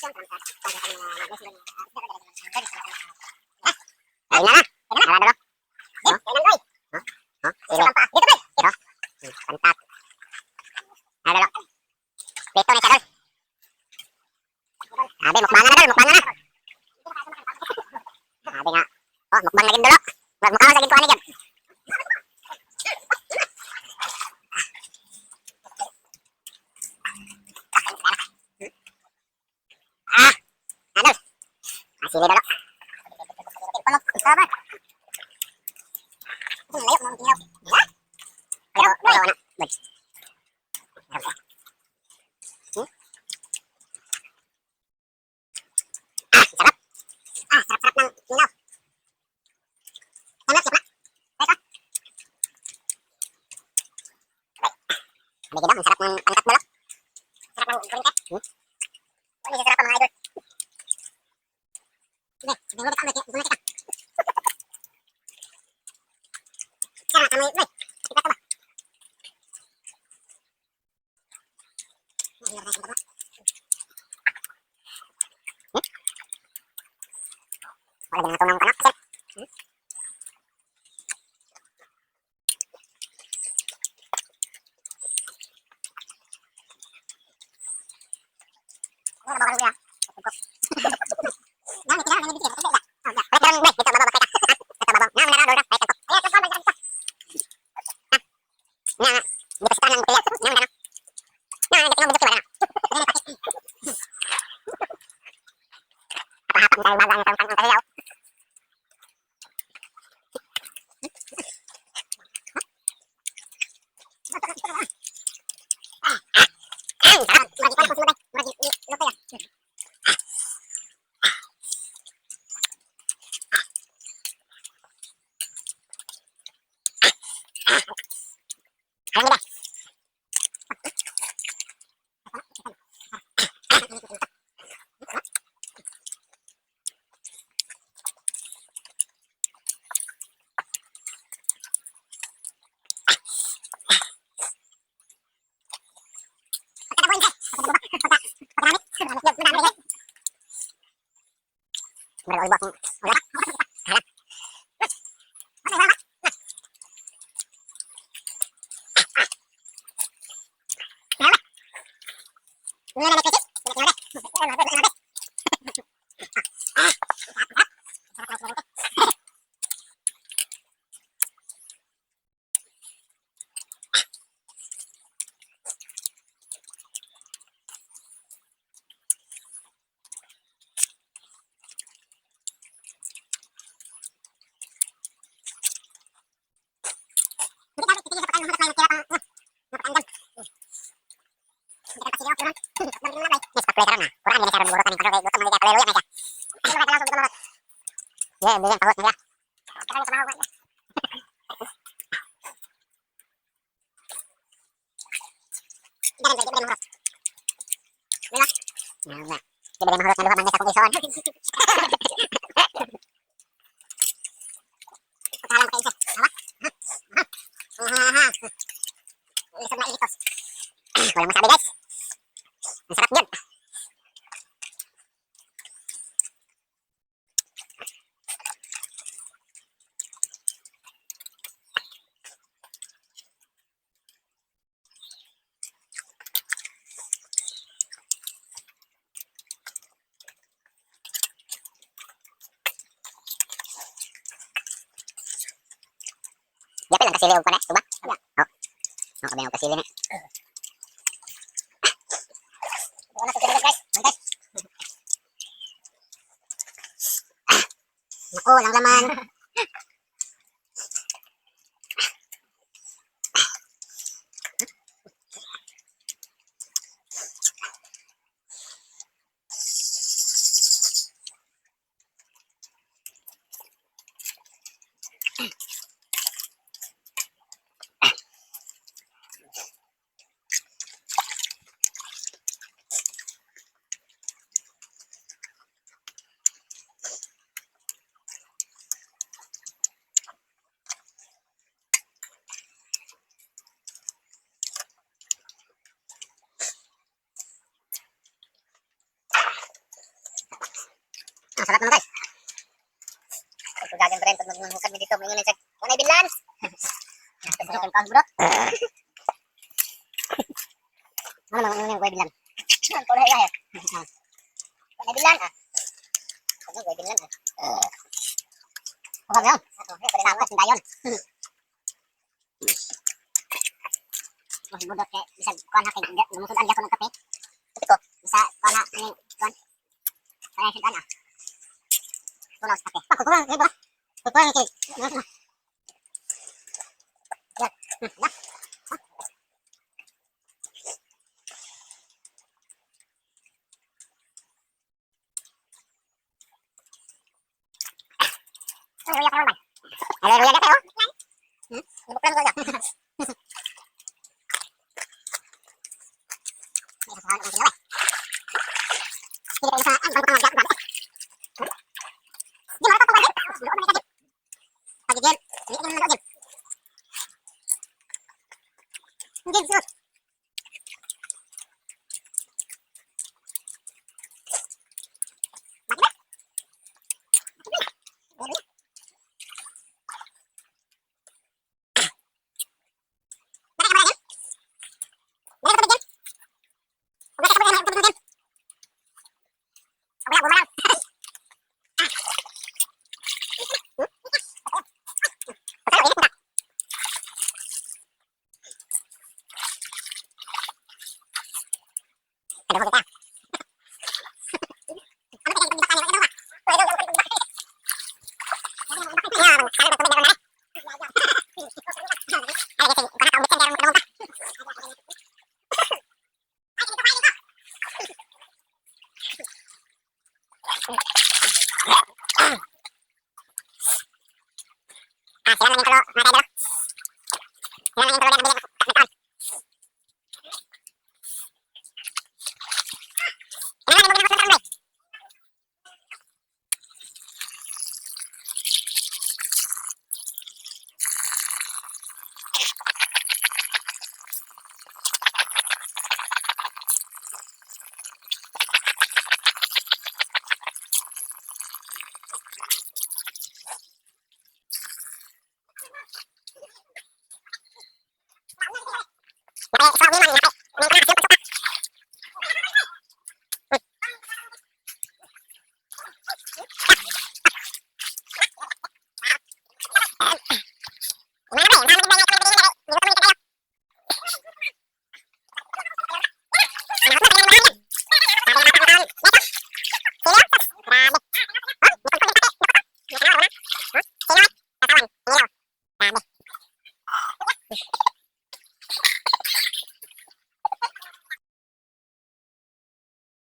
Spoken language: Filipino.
Kain na. Tara dulu. Oh. Oh. Sini. Dito. Pantat. Ada dulu. Dito nih Sadol. Abi mukbang na dulu, mukbang na. Abi nga. Oh, mukbang lagi dulu. Mukhawas lagi ko ani dyan. Adol. Sini dulu. Sabar. Layo mo tingnan. Pero na. Sarap. Sarap-sarap ng ilaw. Tama, siap na. Teka. Abi kita, ang sarap ng pantat dulu. Sarap ng kurintet. Ini sarap mga idol. Sige, sabihin mo kita, gusto na kita. Sarap, tama yun, boy. Kita ba? Wala din natong ng tanak. Wala ba ka dami kita na dito. Oh, ya. Balik lang, dito bababa kita. Ito bababa. Na manarado ra. Ito. Ay, ito bababa dito. Na. Di pa ng tiyak. Na manarado. Na, dito ng budok ba na. Apa-apa dahil bagal na tang tayaw. Ya, bilang tahu ya. Walang masabi guys. Ang sarap yun. Yapil ang kasili og pa na, diba? Oh. Oh, kabe ang kasili na. Wala sa kasili guys. Guys. Naku, walang laman. Ang sarap naman guys. Ito gaganda rin pag maghukad mo dito. Maingunin sa kunay binlan. Nasasarap yung bro. Ano mga maingunin kunay binlan? Ang kulay ya. Kunay binlan ah. Ano kunay binlan ah. Hukad mo yun. Tapos dayon. Mas budot kay bisag kuan ha kay lumusudan gyud ko ng kape. Kape ko bisa kuan ha ning kuan. Kaya sudan ah. Tulos kape. Kukuha kay ba? Kukuha kay. Ya. Ya. Ay, ka naman. Haleluya ka tayo. Ibuklan ko ya. Sila lang yung tulo, mga tayo dalo. Sila lang yung tulo na nabili ng taon. Sila lang yung bumili ng taon, guys. Grabe.